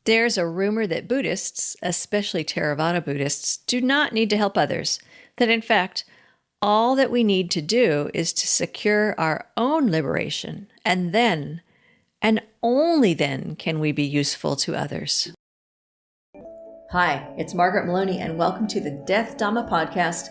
There's a rumor that Buddhists, especially Theravada Buddhists, do not need to help others, that in fact, all that we need to do is to secure our own liberation, and then, and only then, can we be useful to others. Hi, it's Margaret Maloney, and welcome to the Death Dhamma podcast.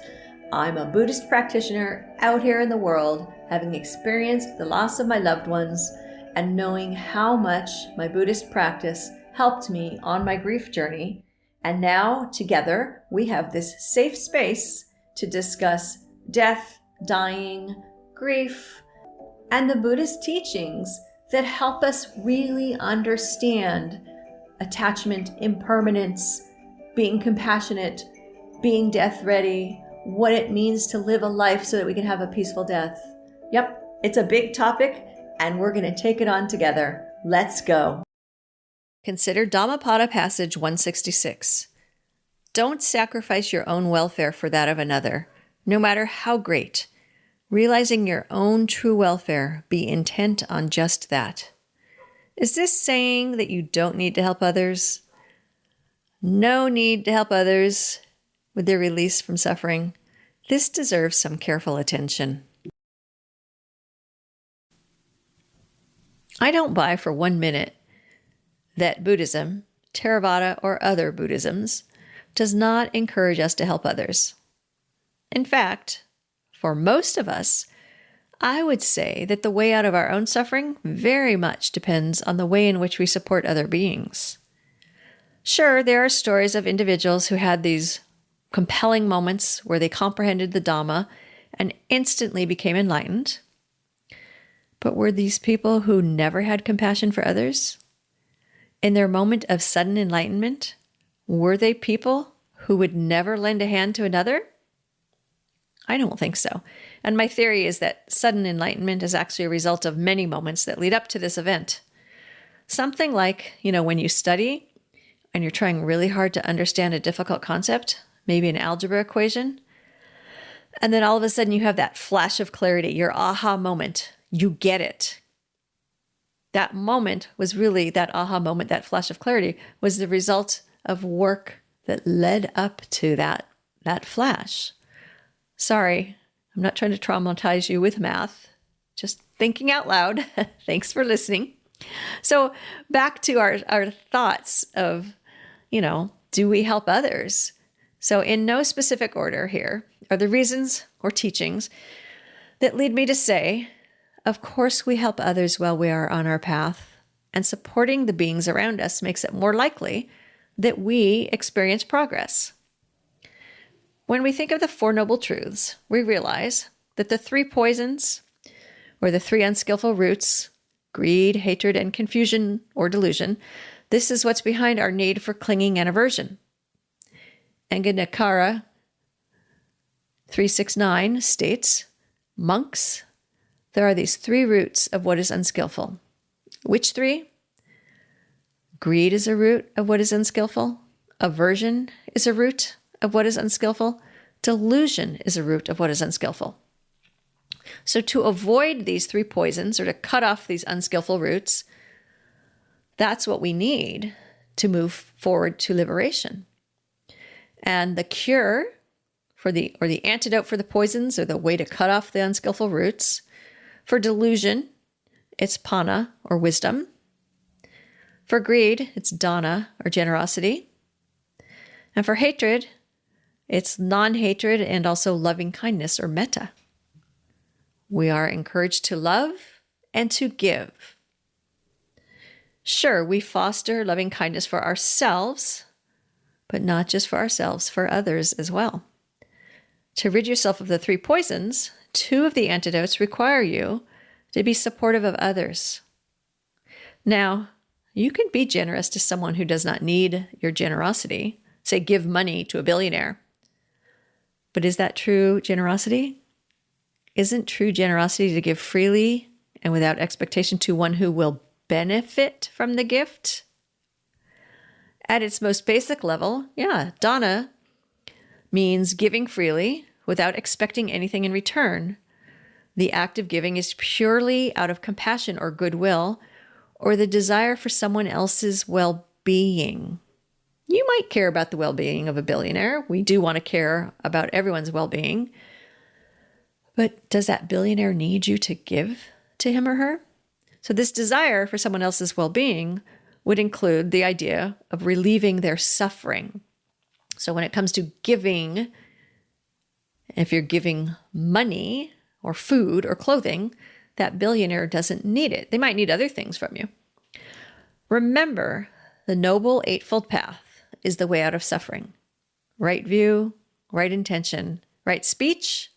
I'm a Buddhist practitioner out here in the world, having experienced the loss of my loved ones and knowing how much my Buddhist practice helped me on my grief journey. And now, together, we have this safe space to discuss death, dying, grief, and the Buddhist teachings that help us really understand attachment, impermanence, being compassionate, being death ready, what it means to live a life so that we can have a peaceful death. Yep, it's a big topic, and we're going to take it on together. Let's go. Consider Dhammapada passage 166. Don't sacrifice your own welfare for that of another, no matter how great. Realizing your own true welfare, be intent on just that. Is this saying that you don't need to help others? No need to help others with their release from suffering. This deserves some careful attention. I don't buy for 1 minute that Buddhism, Theravada, or other Buddhisms does not encourage us to help others. In fact, for most of us, I would say that the way out of our own suffering very much depends on the way in which we support other beings. Sure, there are stories of individuals who had these compelling moments where they comprehended the Dhamma and instantly became enlightened. But were these people who never had compassion for others? In their moment of sudden enlightenment, were they people who would never lend a hand to another? I don't think so. And my theory is that sudden enlightenment is actually a result of many moments that lead up to this event. Something like, when you study and you're trying really hard to understand a difficult concept, maybe an algebra equation, and then all of a sudden you have that flash of clarity, your aha moment. You get it. That moment was really, that aha moment, that flash of clarity, was the result of work that led up to that flash. Sorry, I'm not trying to traumatize you with math, just thinking out loud. Thanks for listening. So back to our thoughts of, do we help others? So in no specific order here are the reasons or teachings that lead me to say, of course we help others while we are on our path, and supporting the beings around us makes it more likely that we experience progress. When we think of the Four Noble Truths, we realize that the three poisons, or the three unskillful roots, greed, hatred, and confusion or delusion, this is what's behind our need for clinging and aversion. Anganakara 369 states, monks, there are these three roots of what is unskillful. Which three? Greed is a root of what is unskillful. Aversion is a root of what is unskillful. Delusion is a root of what is unskillful. So to avoid these three poisons, or to cut off these unskillful roots, that's what we need to move forward to liberation. And the cure or the antidote for the poisons, or the way to cut off the unskillful roots, for delusion, it's pana, or wisdom. For greed, it's dana, or generosity. And for hatred, it's non-hatred and also loving kindness, or metta. We are encouraged to love and to give. Sure, we foster loving kindness for ourselves, but not just for ourselves, for others as well. To rid yourself of the three poisons, 2 of the antidotes require you to be supportive of others. Now, you can be generous to someone who does not need your generosity. Say, give money to a billionaire. But is that true generosity? Isn't true generosity to give freely and without expectation to one who will benefit from the gift? At its most basic level, dana means giving freely without expecting anything in return. The act of giving is purely out of compassion or goodwill, or the desire for someone else's well well-being. You might care about the well-being of a billionaire. We do want to care about everyone's well-being. But does that billionaire need you to give to him or her? So this desire for someone else's well-being would include the idea of relieving their suffering. So when it comes to giving, if you're giving money or food or clothing, that billionaire doesn't need it. They might need other things from you. Remember, the Noble Eightfold Path is the way out of suffering. Right view, right intention, right speech,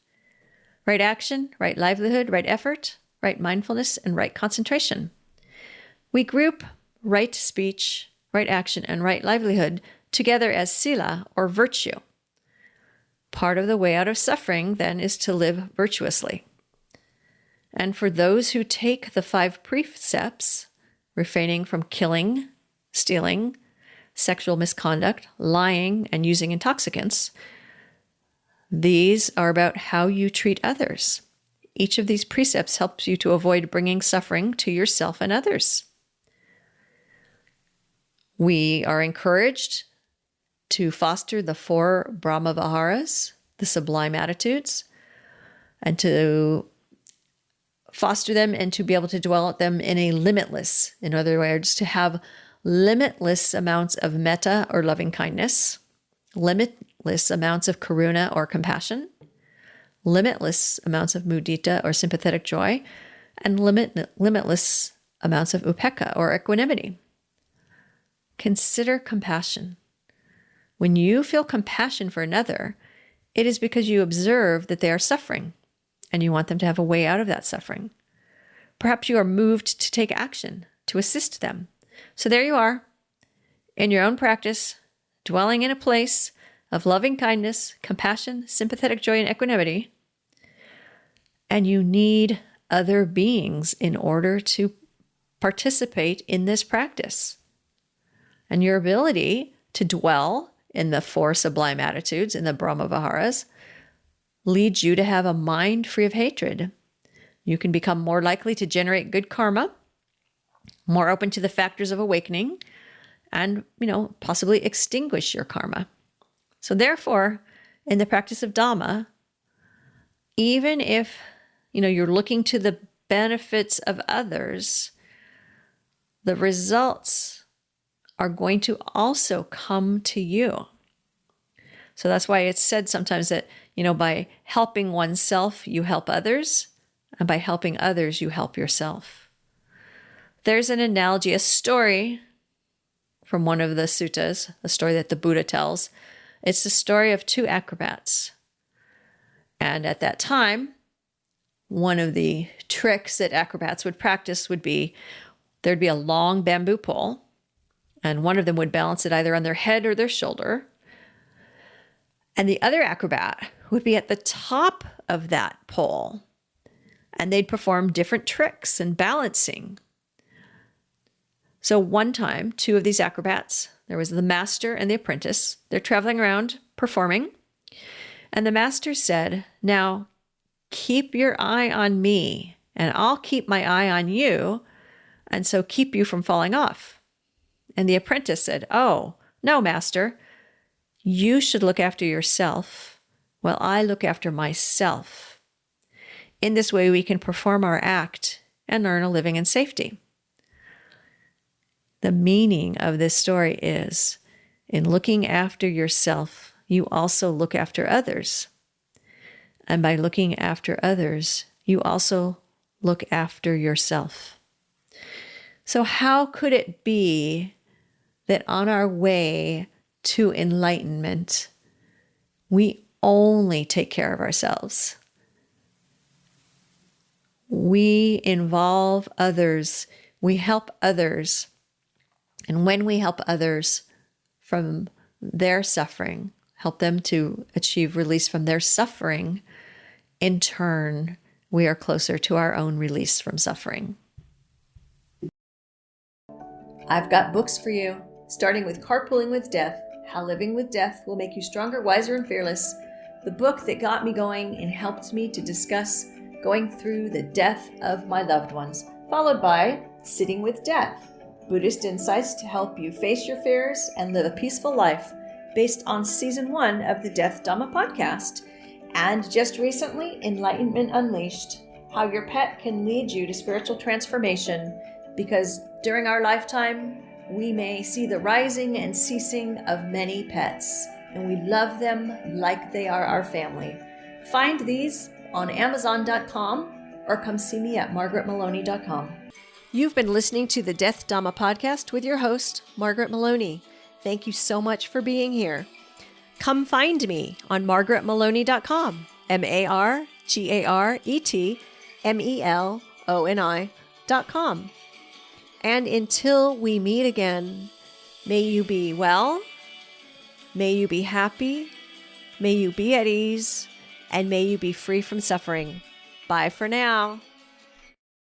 right action, right livelihood, right effort, right mindfulness, and right concentration. We group right speech, right action, and right livelihood together as sila, or virtue. Part of the way out of suffering, then, is to live virtuously. And for those who take the 5 precepts, refraining from killing, stealing, sexual misconduct, lying, and using intoxicants, these are about how you treat others. Each of these precepts helps you to avoid bringing suffering to yourself and others. We are encouraged to foster the 4 Brahma Viharas, the sublime attitudes, and to foster them and to be able to dwell at them in a limitless, in other words, to have limitless amounts of metta or loving kindness, limitless amounts of karuna or compassion, limitless amounts of mudita or sympathetic joy, and limitless amounts of upekkha or equanimity. Consider compassion. When you feel compassion for another, it is because you observe that they are suffering and you want them to have a way out of that suffering. Perhaps you are moved to take action to assist them. So there you are, in your own practice, dwelling in a place of loving kindness, compassion, sympathetic joy, and equanimity. And you need other beings in order to participate in this practice. And your ability to dwell in the 4 sublime attitudes, in the Brahma Viharas, leads you to have a mind free of hatred. You can become more likely to generate good karma, more open to the factors of awakening, and, possibly extinguish your karma. So therefore, in the practice of Dhamma, even if, you're looking to the benefits of others, the results are going to also come to you. So that's why it's said sometimes that, by helping oneself, you help others, and by helping others, you help yourself. There's an analogy, a story from one of the suttas, a story that the Buddha tells. It's the story of 2 acrobats. And at that time, one of the tricks that acrobats would practice would be, there'd be a long bamboo pole, and one of them would balance it either on their head or their shoulder. And the other acrobat would be at the top of that pole, and they'd perform different tricks and balancing. So one time, 2 of these acrobats, there was the master and the apprentice. They're traveling around performing. And the master said, "Now, keep your eye on me, and I'll keep my eye on you, and so keep you from falling off." And the apprentice said, "Oh, no, master. You should look after yourself, while I look after myself. In this way, we can perform our act and earn a living in safety." The meaning of this story is, in looking after yourself, you also look after others. And by looking after others, you also look after yourself. So how could it be that on our way to enlightenment, we only take care of ourselves? We involve others, we help others. And when we help others from their suffering, help them to achieve release from their suffering, in turn, we are closer to our own release from suffering. I've got books for you, starting with Carpooling with Death, How Living with Death Will Make You Stronger, Wiser, and Fearless, the book that got me going and helped me to discuss going through the death of my loved ones, followed by Sitting with Death, Buddhist insights to help you face your fears and live a peaceful life based on Season 1 of the Death Dhamma podcast. And just recently, Enlightenment Unleashed, how your pet can lead you to spiritual transformation, because during our lifetime, we may see the rising and ceasing of many pets, and we love them like they are our family. Find these on Amazon.com or come see me at margaretmaloney.com. You've been listening to the Death Dhamma podcast with your host, Margaret Maloney. Thank you so much for being here. Come find me on margaretmaloney.com, margaretmeloni.com. And until we meet again, may you be well, may you be happy, may you be at ease, and may you be free from suffering. Bye for now.